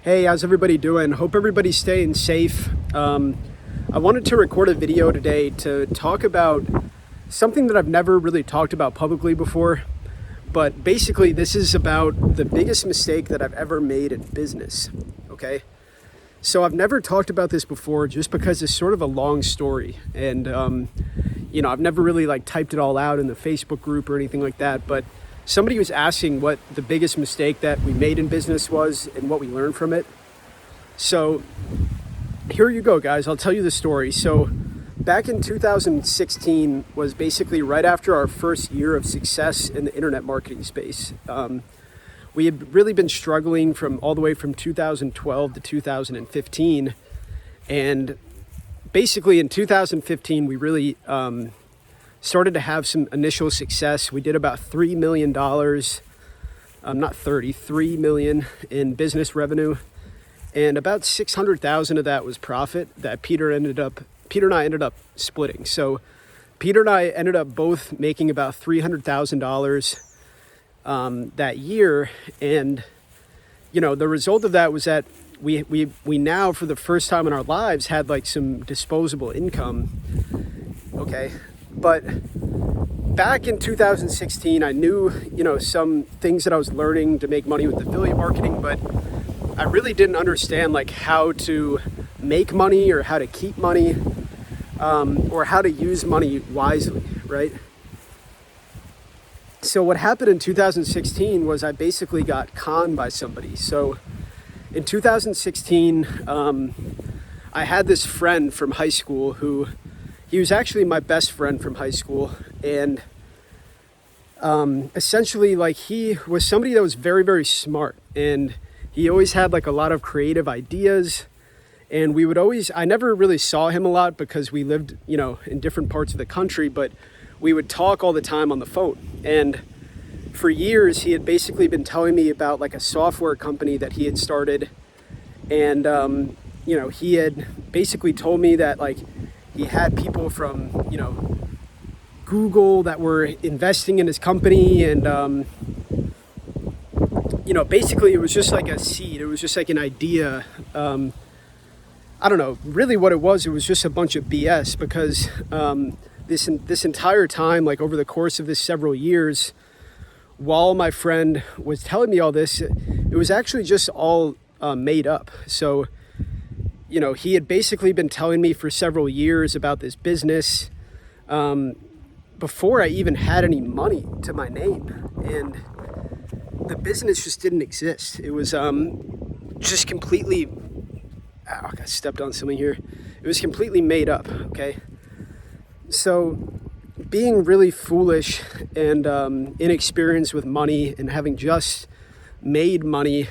Hey, how's everybody doing? Hope everybody's staying safe. I wanted to record a video today to talk about something that I've never really talked about publicly before, but basically this is about the biggest mistake that I've ever made in business, okay? So I've never talked about this before just because it's sort of a long story, and I've never really typed it all out in the Facebook group or anything like that, but somebody was asking what the biggest mistake that we made in business was and what we learned from it. So here you go, guys. I'll tell you the story. So back in 2016 was basically right after our first year of success in the internet marketing space. We had really been struggling from all the way from 2012 to 2015. And basically in 2015, we really started to have some initial success. We did about $3 million, not 30, 3 million in business revenue. And about 600,000 of that was profit that Peter and I ended up splitting. So Peter and I ended up both making about $300,000 that year. And, the result of that was that we now, for the first time in our lives, had some disposable income. Okay. But back in 2016, I knew, some things that I was learning to make money with affiliate marketing, but I really didn't understand how to make money or how to keep money, or how to use money wisely, right? So what happened in 2016 was I basically got conned by somebody. So in 2016, I had this friend from high school he was actually my best friend from high school, and essentially he was somebody that was very, very smart, and he always had a lot of creative ideas. And I never really saw him a lot because we lived, in different parts of the country, but we would talk all the time on the phone. And for years, he had basically been telling me about a software company that he had started. And, he had basically told me that he had people from, Google that were investing in his company. And, basically it was just a seed. It was just an idea. I don't know really what it was. It was just a bunch of BS because this entire time, over the course of this several years, while my friend was telling me all this, it was actually just all made up. So, he had basically been telling me for several years about this business before I even had any money to my name. And the business just didn't exist. It was just completely, I got stepped on something here. It was completely made up, okay? So being really foolish and inexperienced with money and having just made money,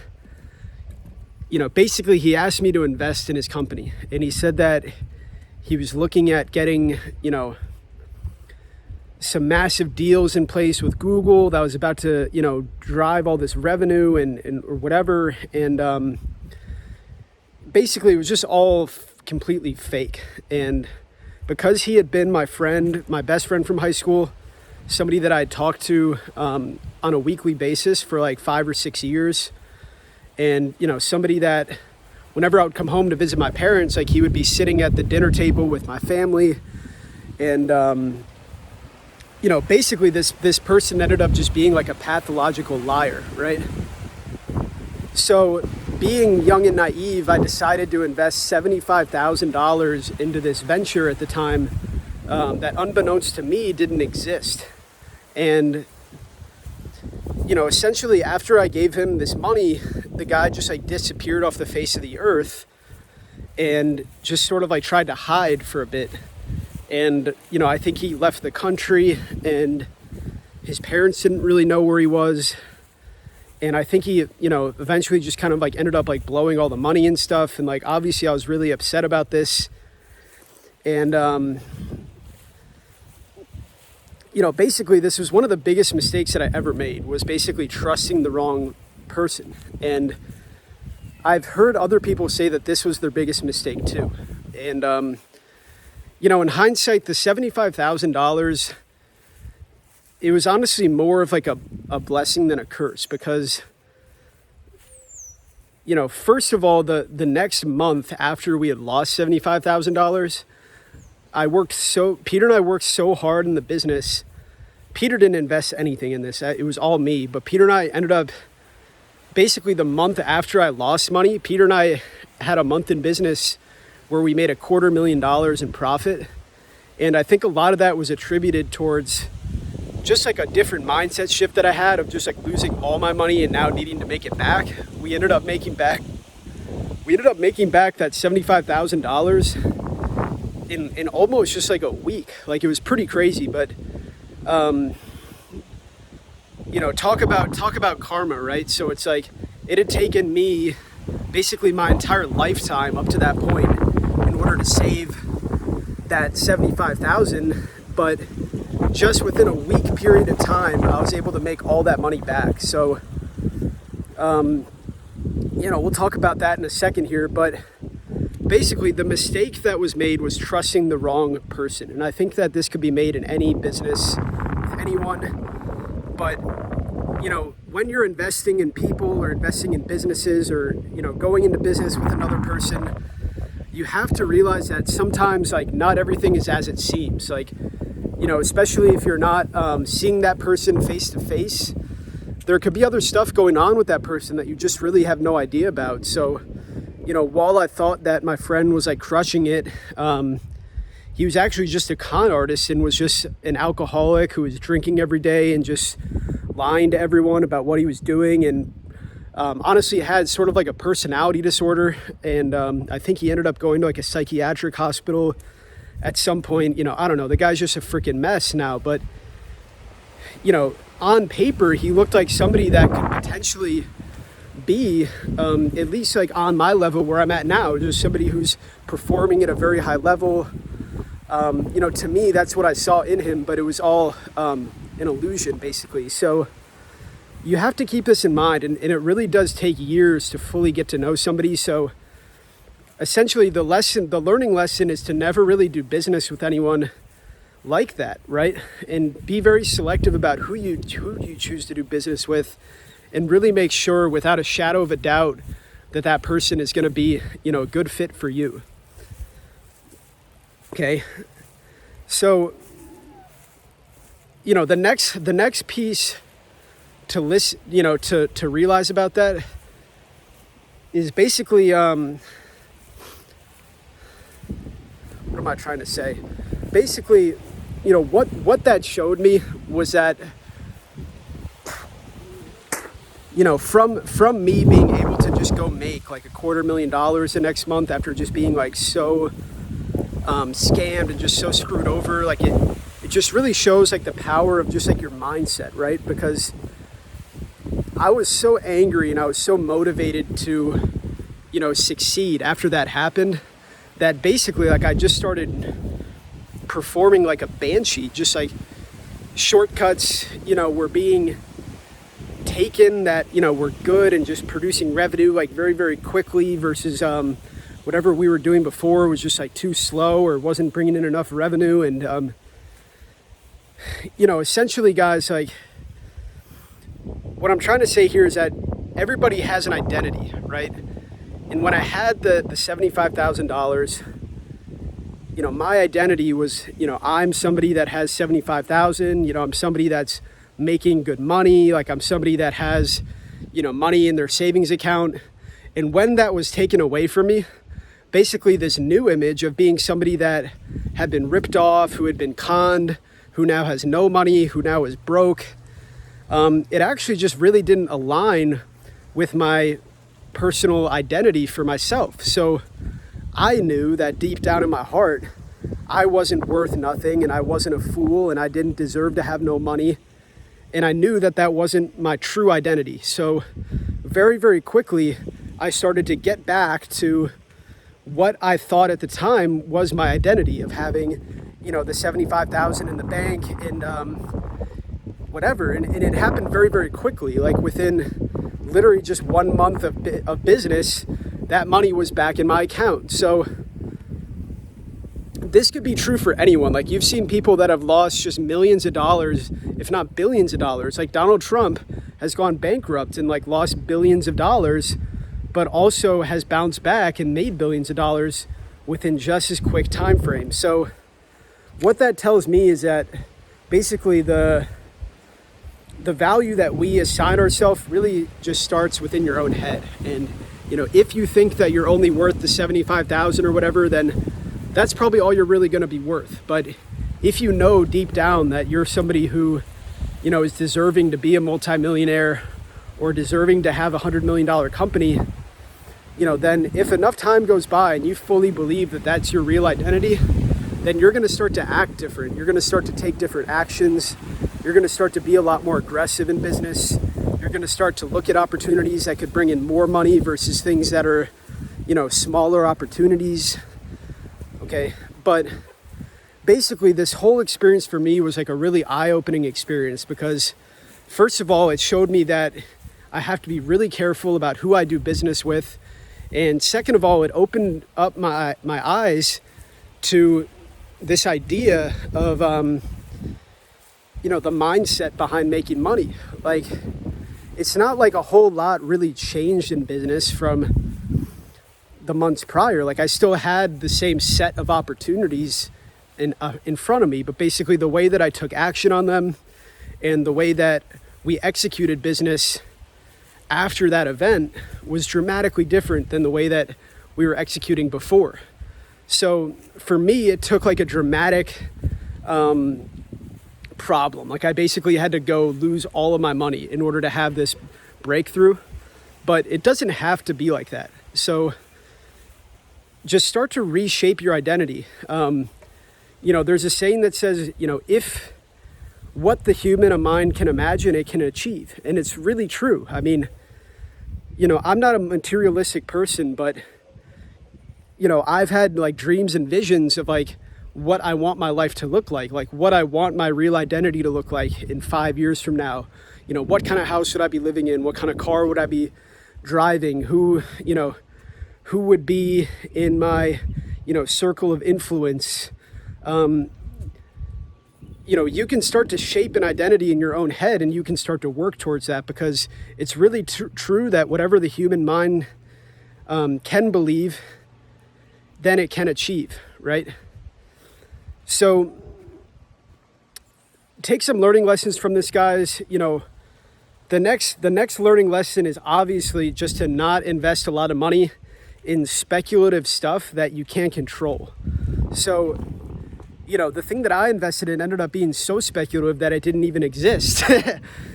basically he asked me to invest in his company. And he said that he was looking at getting, some massive deals in place with Google that was about to, drive all this revenue and or whatever. And basically it was just all completely fake. And because he had been my friend, my best friend from high school, somebody that I had talked to on a weekly basis for 5 or 6 years, and somebody that whenever I would come home to visit my parents, he would be sitting at the dinner table with my family. And basically this person ended up just being a pathological liar, right? So being young and naive, I decided to invest $75,000 into this venture at the time that, unbeknownst to me, didn't exist. And, essentially after I gave him this money, the guy just disappeared off the face of the earth and just sort of tried to hide for a bit. And, I think he left the country and his parents didn't really know where he was. And I think he, eventually just kind of ended up blowing all the money and stuff. And obviously I was really upset about this. And, basically this was one of the biggest mistakes that I ever made, was basically trusting the wrong person. And I've heard other people say that this was their biggest mistake too. And, in hindsight, the $75,000, it was honestly more of a blessing than a curse, because first of all, the next month after we had lost $75,000, Peter and I worked so hard in the business. Peter didn't invest anything in this. It was all me. But Peter and I ended up, basically the month after I lost money, Peter and I had a month in business where we made $250,000 in profit. And I think a lot of that was attributed towards just like a different mindset shift that I had of just like losing all my money and now needing to make it back. We ended up making back that $75,000 in almost just like a week. Like, it was pretty crazy. But talk about karma, right? So it's like, it had taken me basically my entire lifetime up to that point in order to save that $75,000, but just within a week period of time, I was able to make all that money back. So, we'll talk about that in a second here, but basically the mistake that was made was trusting the wrong person. And I think that this could be made in any business with anyone, but when you're investing in people or investing in businesses or, going into business with another person, you have to realize that sometimes, like, not everything is as it seems. Like, especially if you're not seeing that person face to face, there could be other stuff going on with that person that you just really have no idea about. So, while I thought that my friend was like crushing it, he was actually just a con artist and was just an alcoholic who was drinking every day and just lying to everyone about what he was doing. And honestly had sort of like a personality disorder. And I think he ended up going to like a psychiatric hospital at some point. I don't know, the guy's just a freaking mess now. But on paper, he looked like somebody that could potentially be at least like on my level where I'm at now, just somebody who's performing at a very high level. To me, that's what I saw in him, but it was all an illusion, basically. So you have to keep this in mind, and it really does take years to fully get to know somebody. So essentially the learning lesson is to never really do business with anyone like that, right? And be very selective about who you choose to do business with, and really make sure without a shadow of a doubt that person is going to be, a good fit for you. Okay. So, the next piece to listen, to realize about that is basically, what am I trying to say? Basically, what that showed me was that, from me being able to just go make like $250,000 the next month after just being like so scammed and just so screwed over, like it just really shows like the power of just like your mindset, right? Because I was so angry and I was so motivated to, succeed after that happened, that basically like I just started performing like a banshee, just like shortcuts, were being taken that, were good and just producing revenue like very, very quickly versus whatever we were doing before was just like too slow or wasn't bringing in enough revenue. And, essentially, guys, like what I'm trying to say here is that everybody has an identity, right? And when I had the $75,000, my identity was, I'm somebody that has 75,000, I'm somebody that's making good money. Like I'm somebody that has, money in their savings account. And when that was taken away from me, basically this new image of being somebody that had been ripped off, who had been conned, who now has no money, who now is broke, it actually just really didn't align with my personal identity for myself. So I knew that deep down in my heart, I wasn't worth nothing and I wasn't a fool and I didn't deserve to have no money. And I knew that that wasn't my true identity. So very, very quickly, I started to get back to what I thought at the time was my identity of having, the 75,000 in the bank and whatever. And it happened very, very quickly. Like within literally just 1 month of business, that money was back in my account. So this could be true for anyone. Like you've seen people that have lost just millions of dollars, if not billions of dollars. Like Donald Trump has gone bankrupt and like lost billions of dollars but also has bounced back and made billions of dollars within just as quick time frame. So what that tells me is that basically the value that we assign ourselves really just starts within your own head. And if you think that you're only worth the 75,000 or whatever, then that's probably all you're really going to be worth. But if you know deep down that you're somebody who is deserving to be a multimillionaire or deserving to have $100 million company, then if enough time goes by and you fully believe that that's your real identity, then you're going to start to act different. You're going to start to take different actions. You're going to start to be a lot more aggressive in business. You're going to start to look at opportunities that could bring in more money versus things that are, smaller opportunities. Okay. But basically this whole experience for me was like a really eye-opening experience because first of all, it showed me that I have to be really careful about who I do business with. And second of all, it opened up my eyes to this idea of, the mindset behind making money. Like, it's not like a whole lot really changed in business from the months prior. Like, I still had the same set of opportunities in front of me, but basically the way that I took action on them and the way that we executed business after that event was dramatically different than the way that we were executing before. So for me, it took like a dramatic problem. Like I basically had to go lose all of my money in order to have this breakthrough, but it doesn't have to be like that. So just start to reshape your identity. There's a saying that says, if what the human mind can imagine, it can achieve. And it's really true. I mean, I'm not a materialistic person, but, I've had like dreams and visions of like what I want my life to look like what I want my real identity to look like in 5 years from now. What kind of house would I be living in? What kind of car would I be driving? Who would be in my, circle of influence? You can start to shape an identity in your own head and you can start to work towards that because it's really true that whatever the human mind can believe, then it can achieve, right? So take some learning lessons from this, guys. The next learning lesson is obviously just to not invest a lot of money in speculative stuff that you can't control. So the thing that I invested in ended up being so speculative that it didn't even exist.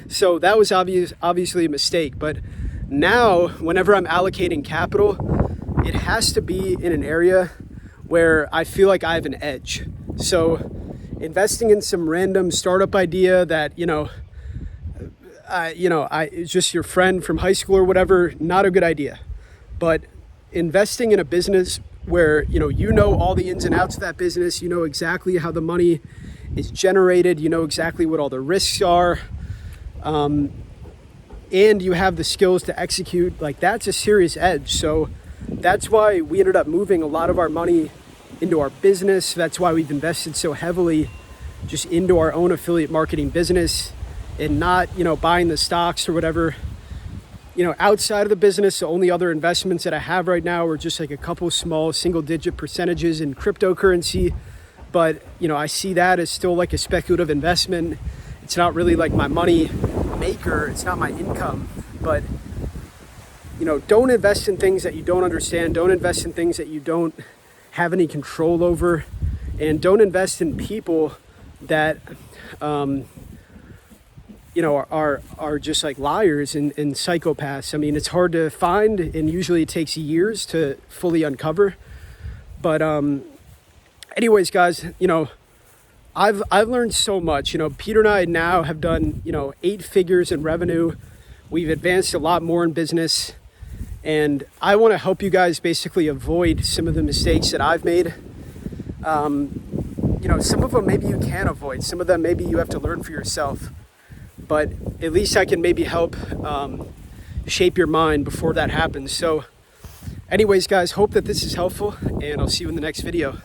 So that was obviously a mistake. But now, whenever I'm allocating capital, it has to be in an area where I feel like I have an edge. So investing in some random startup idea that, it's just your friend from high school or whatever, not a good idea. But investing in a business where all the ins and outs of that business, exactly how the money is generated, exactly what all the risks are, and you have the skills to execute, like that's a serious edge. So that's why we ended up moving a lot of our money into our business. That's why we've invested so heavily just into our own affiliate marketing business and not, buying the stocks or whatever. Outside of the business, the only other investments that I have right now are just like a couple small single-digit percentages in cryptocurrency. But, I see that as still like a speculative investment. It's not really like my money maker. It's not my income. But, don't invest in things that you don't understand. Don't invest in things that you don't have any control over. And don't invest in people that, are just like liars and psychopaths. I mean, it's hard to find and usually it takes years to fully uncover. But anyways, guys, I've learned so much. Peter and I now have done, 8 figures in revenue. We've advanced a lot more in business. And I want to help you guys basically avoid some of the mistakes that I've made. Some of them maybe you can avoid. Some of them maybe you have to learn for yourself. But at least I can maybe help shape your mind before that happens. So anyways, guys, hope that this is helpful, and I'll see you in the next video.